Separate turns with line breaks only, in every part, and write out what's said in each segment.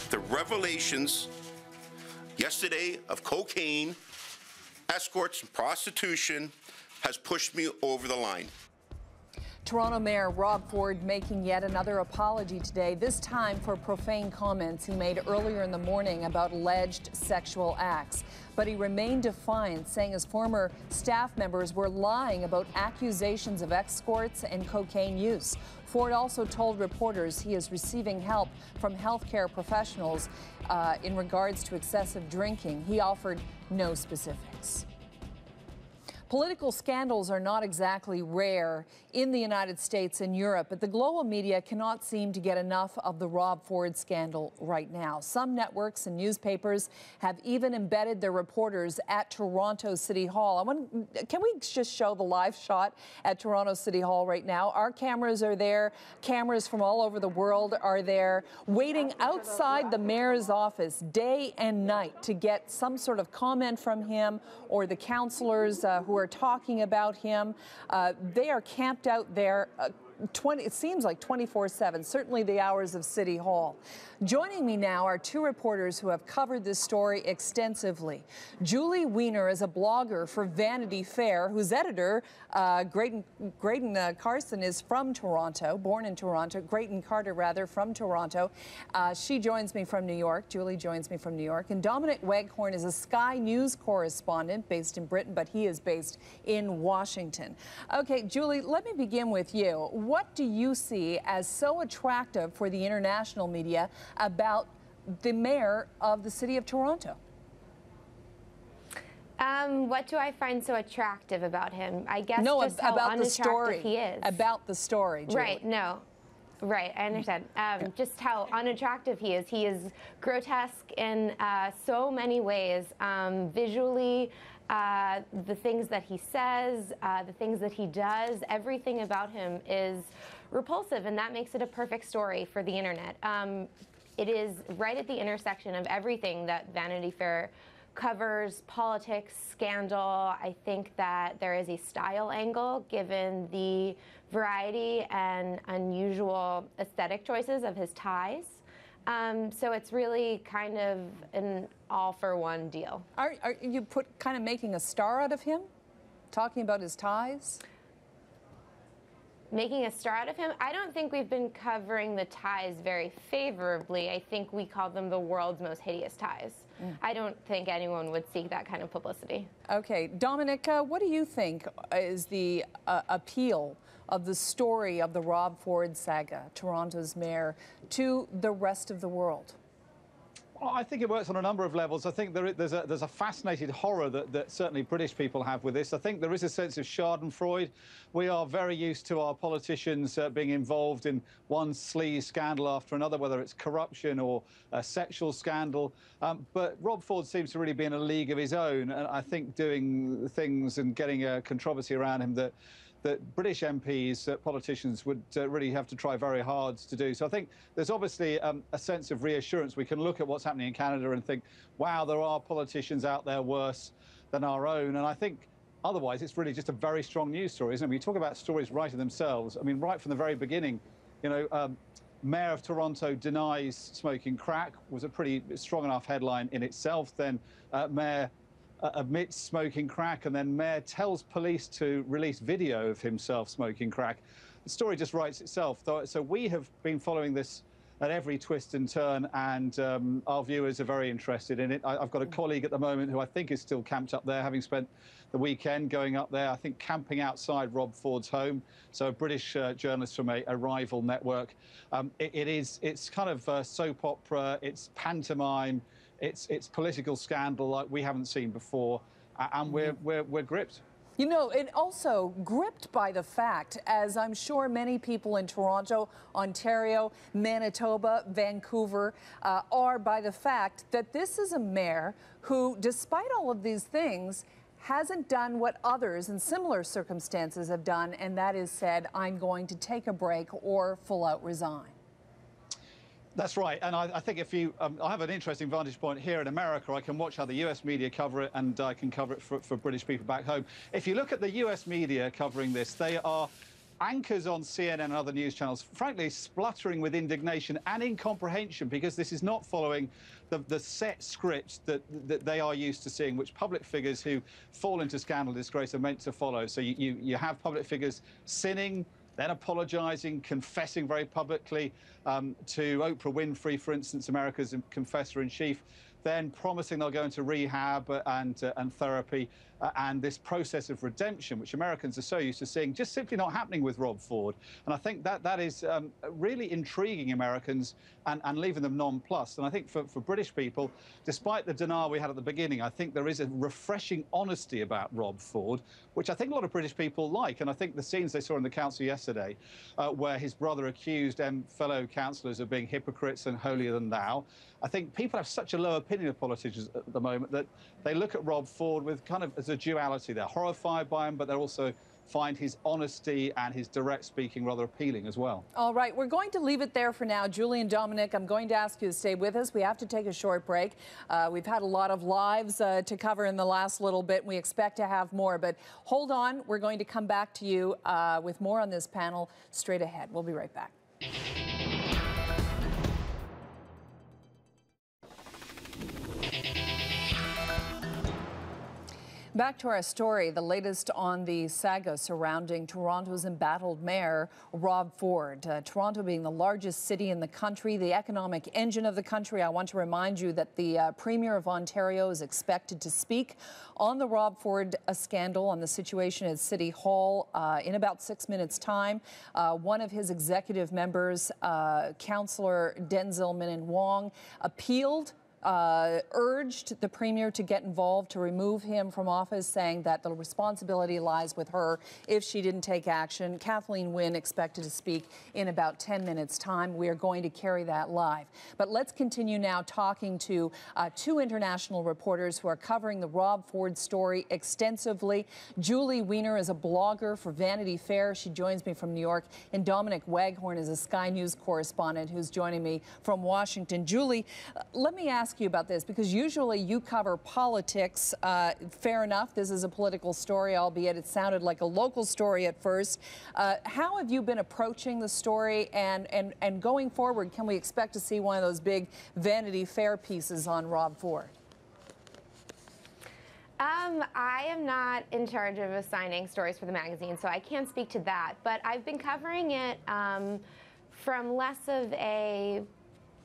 The revelations yesterday of cocaine, escorts, and prostitution has pushed me over the line.
Toronto Mayor Rob Ford making yet another apology today, this time for profane comments he made earlier in the morning about alleged sexual acts. But he remained defiant, saying his former staff members were lying about accusations of escorts and cocaine use. Ford also told reporters he is receiving help from healthcare professionals in regards to excessive drinking. He offered no specifics. Political scandals are not exactly rare in the United States and Europe, but the global media cannot seem to get enough of the Rob Ford scandal right now. Some networks and newspapers have even embedded their reporters at Toronto City Hall. Can we just show the live shot at Toronto City Hall right now? Our cameras are there. Cameras from all over the world are there, waiting outside the mayor's office day and night to get some sort of comment from him or the councillors who are talking about him. They are camped out there it seems like 24/7, certainly the hours of City Hall. Joining me now are two reporters who have covered this story extensively. Julie Wiener is a blogger for Vanity Fair, whose editor, Graydon Carson, is from Toronto, born in Toronto, Graydon Carter, rather, from Toronto. She joins me from New York. Julie joins me from New York. And Dominic Waghorn is a Sky News correspondent based in Britain, but he is based in Washington. Okay, Julie, let me begin with you. What do you see as so attractive for the international media about the mayor of the city of Toronto?
What do I find so attractive about him? I guess
no,
just how
about
unattractive
the story.
He is.
About the story, Julie.
Right, no. Right, I understand. Just how unattractive he is. He is grotesque in so many ways. Visually, the things that he says, the things that he does, everything about him is repulsive, and that makes it a perfect story for the internet. It is right at the intersection of everything that Vanity Fair covers: politics, scandal. I think that there is a style angle given the variety and unusual aesthetic choices of his ties. So it's really kind of an all-for-one deal.
Are you kind of making a star out of him? Talking about his ties?
Making a star out of him? I don't think we've been covering the ties very favorably. I think we call them the world's most hideous ties. I don't think anyone would seek that kind of publicity. Okay,
Dominic, what do you think is the appeal of the story of the Rob Ford saga, Toronto's mayor, to the rest of the world?
Well, I think it works on a number of levels. I think there's a fascinated horror that certainly British people have with this. I think there is a sense of schadenfreude. We are very used to our politicians being involved in one sleaze scandal after another, whether it's corruption or a sexual scandal. But Rob Ford seems to really be in a league of his own, and I think doing things and getting a controversy around him that British MPs, politicians, would really have to try very hard to do. So I think there's obviously a sense of reassurance. We can look at what's happening in Canada and think, wow, there are politicians out there worse than our own. And I think otherwise it's really just a very strong news story, isn't it? We talk about stories writing themselves. I mean, right from the very beginning, you know, Mayor of Toronto denies smoking crack was a pretty strong enough headline in itself. Then Mayor admits smoking crack, and then Mayor tells police to release video of himself smoking crack. The story just writes itself. So we have been following this at every twist and turn, and our viewers are very interested in it. I've got a colleague at the moment who I think is still camped up there, having spent the weekend going up there, I think camping outside Rob Ford's home. So a British journalist from a rival network. It's kind of soap opera, it's pantomime, it's political scandal like we haven't seen before, and we're gripped.
You know, and also gripped by the fact, as I'm sure many people in Toronto, Ontario, Manitoba, Vancouver are, by the fact that this is a mayor who, despite all of these things, hasn't done what others in similar circumstances have done, and that is said, I'm going to take a break or full out resign.
That's right, and I think if you, I have an interesting vantage point here in America. I can watch how the US media cover it, and I can cover it for British people back home. If you look at the US media covering this, they are anchors on CNN and other news channels, frankly, spluttering with indignation and incomprehension, because this is not following the set script that they are used to seeing, which public figures who fall into scandal disgrace are meant to follow. So you have public figures sinning, then apologising, confessing very publicly to Oprah Winfrey, for instance, America's confessor-in-chief, then promising they'll go into rehab and therapy, and this process of redemption, which Americans are so used to seeing, just simply not happening with Rob Ford. And I think that is really intriguing Americans and leaving them nonplussed. And I think for British people, despite the denial we had at the beginning, I think there is a refreshing honesty about Rob Ford, which I think a lot of British people like. And I think the scenes they saw in the council yesterday, where his brother accused fellow councillors of being hypocrites and holier than thou, I think people have such a low opinion of politicians at the moment that they look at Rob Ford with kind of as a duality. They're horrified by him, but they also find his honesty and his direct speaking rather appealing as well.
All right, we're going to leave it there for now. Julie and Dominic, I'm going to ask you to stay with us. We have to take a short break. We've had a lot of lives to cover in the last little bit. We expect to have more, but hold on. We're going to come back to you with more on this panel straight ahead. We'll be right back. Back to our story, the latest on the saga surrounding Toronto's embattled mayor, Rob Ford. Toronto being the largest city in the country, the economic engine of the country. I want to remind you that the Premier of Ontario is expected to speak on the Rob Ford scandal, on the situation at City Hall in about 6 minutes' time. One of his executive members, Councillor Denzil Minnan-Wong, appealed urged the Premier to get involved, to remove him from office, saying that the responsibility lies with her if she didn't take action. Kathleen Wynne expected to speak in about 10 minutes' time. We are going to carry that live. But let's continue now talking to two international reporters who are covering the Rob Ford story extensively. Julie Wiener is a blogger for Vanity Fair. She joins me from New York. And Dominic Waghorn is a Sky News correspondent who's joining me from Washington. Julie, let me ask you about this, because usually you cover politics. Fair enough, this is a political story, albeit it sounded like a local story at first. How have you been approaching the story, and going forward, can we expect to see one of those big Vanity Fair pieces on Rob Ford?
I am not in charge of assigning stories for the magazine, so I can't speak to that. But I've been covering it from less of a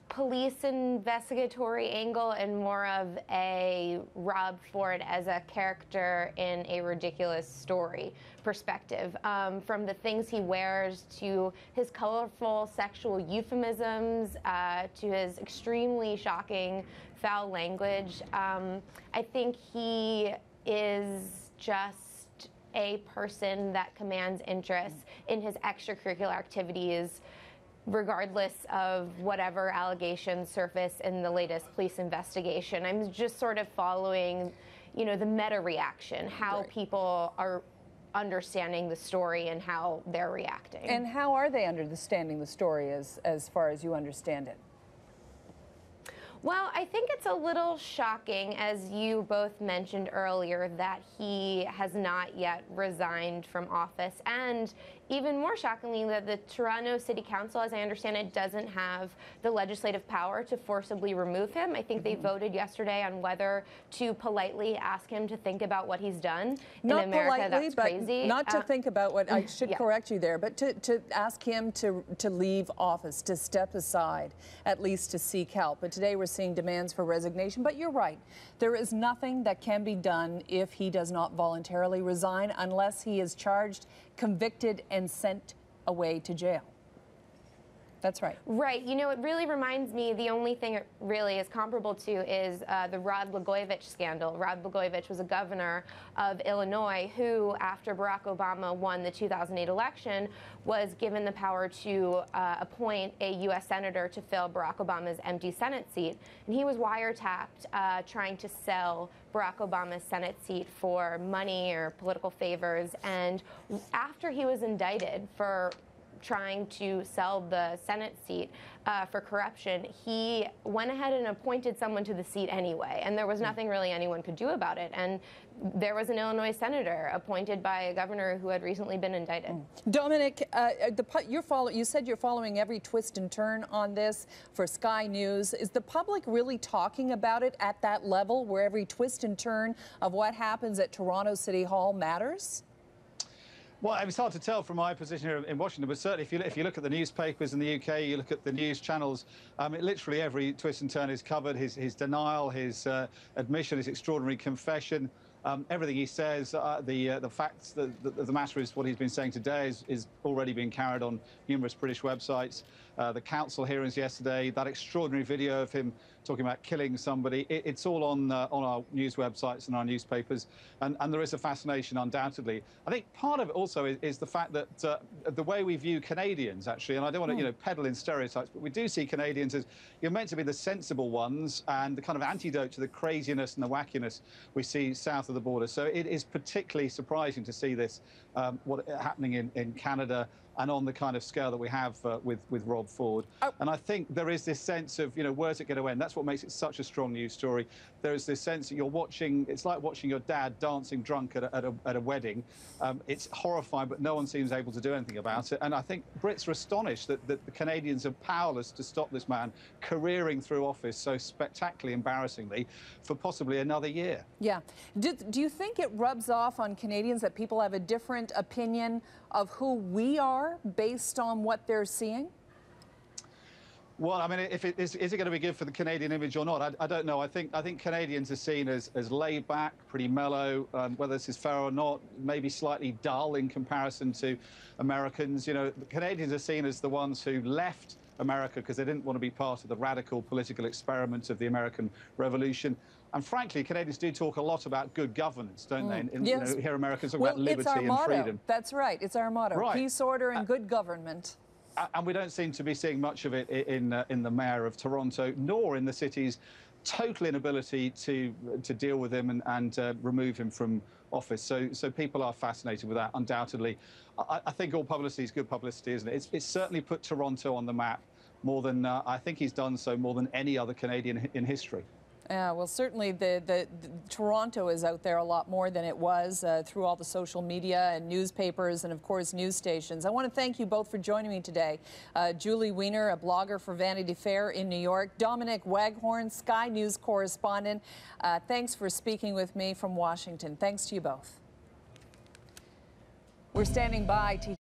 police investigatory angle and more of a Rob Ford as a character in a ridiculous story perspective. From the things he wears, to his colorful sexual euphemisms, to his extremely shocking foul language. I think he is just a person that commands interest in his extracurricular activities, regardless of whatever allegations surface in the latest police investigation. I'm just sort of following, you know, the meta reaction, how
right.
people are understanding the story and how they're reacting.
And how are they understanding the story as far as you understand it?
Well, I think it's a little shocking, as you both mentioned earlier, that he has not yet resigned from office, and even more shockingly that the Toronto City Council, as I understand it, doesn't have the legislative power to forcibly remove him. I think they voted yesterday on whether to politely ask him to think about what he's done.
Not
in America,
politely,
that's
but
crazy.
not to think about what, I should
yeah.
correct you there, but to ask him to leave office, to step aside, at least to seek help. But today we're seeing demands for resignation. But you're right. There is nothing that can be done if he does not voluntarily resign, unless he is charged, convicted, and sent away to jail. That's right.
Right. You know, it really reminds me, the only thing it really is comparable to is the Rod Blagojevich scandal. Rod Blagojevich was a governor of Illinois who, after Barack Obama won the 2008 election, was given the power to appoint a U.S. senator to fill Barack Obama's empty Senate seat. And he was wiretapped trying to sell Barack Obama's Senate seat for money or political favors. And after he was indicted for trying to sell the Senate seat for corruption, he went ahead and appointed someone to the seat anyway, and there was nothing really anyone could do about it. And there was an Illinois senator appointed by a governor who had recently been indicted.
Dominic, you said you're following every twist and turn on this for Sky News. Is the public really talking about it at that level, where every twist and turn of what happens at Toronto City Hall matters?
Well, it's hard to tell from my position here in Washington, but certainly if you look at the newspapers in the UK, you look at the news channels, literally every twist and turn is covered. His denial, his admission, his extraordinary confession, everything he says, the facts of the matter is what he's been saying today is already being carried on numerous British websites. The council hearings yesterday, that extraordinary video of him talking about killing somebody, it's all on our news websites and our newspapers, and there is a fascination, undoubtedly. I think part of it also is the fact that the way we view Canadians, actually, and I don't want to peddle in stereotypes, but we do see Canadians as you're meant to be the sensible ones and the kind of antidote to the craziness and the wackiness we see south of the border. So it is particularly surprising to see this happening in Canada, and on the kind of scale that we have with Rob Ford. And I think there is this sense of, where's it going to end? That's what makes it such a strong news story. There is this sense that you're watching, it's like watching your dad dancing drunk at a wedding. It's horrifying, but no one seems able to do anything about it. And I think Brits are astonished that the Canadians are powerless to stop this man careering through office so spectacularly embarrassingly for possibly another year. Yeah.
Do you think it rubs off on Canadians that people have a different opinion of who we are based on what they're seeing?
Well, I mean, is it going to be good for the Canadian image or not? I don't know. I think Canadians are seen as laid back, pretty mellow. Whether this is fair or not, maybe slightly dull in comparison to Americans. The Canadians are seen as the ones who left America because they didn't want to be part of the radical political experiment of the American Revolution. And frankly, Canadians do talk a lot about good governance, don't they?
Yes.
Hear Americans talk about liberty and
motto.
freedom.
That's right. It's our motto.
Right.
Peace, order, and good government.
And we don't seem to be seeing much of it in the mayor of Toronto, nor in the city's total inability to deal with him and remove him from office. So people are fascinated with that, undoubtedly. I think all publicity is good publicity, isn't it? It's certainly put Toronto on the map more than I think he's done so more than any other Canadian in history.
Yeah, well, certainly the Toronto is out there a lot more than it was through all the social media and newspapers and, of course, news stations. I want to thank you both for joining me today. Julie Wiener, a blogger for Vanity Fair in New York. Dominic Waghorn, Sky News correspondent. Thanks for speaking with me from Washington. Thanks to you both. We're standing by to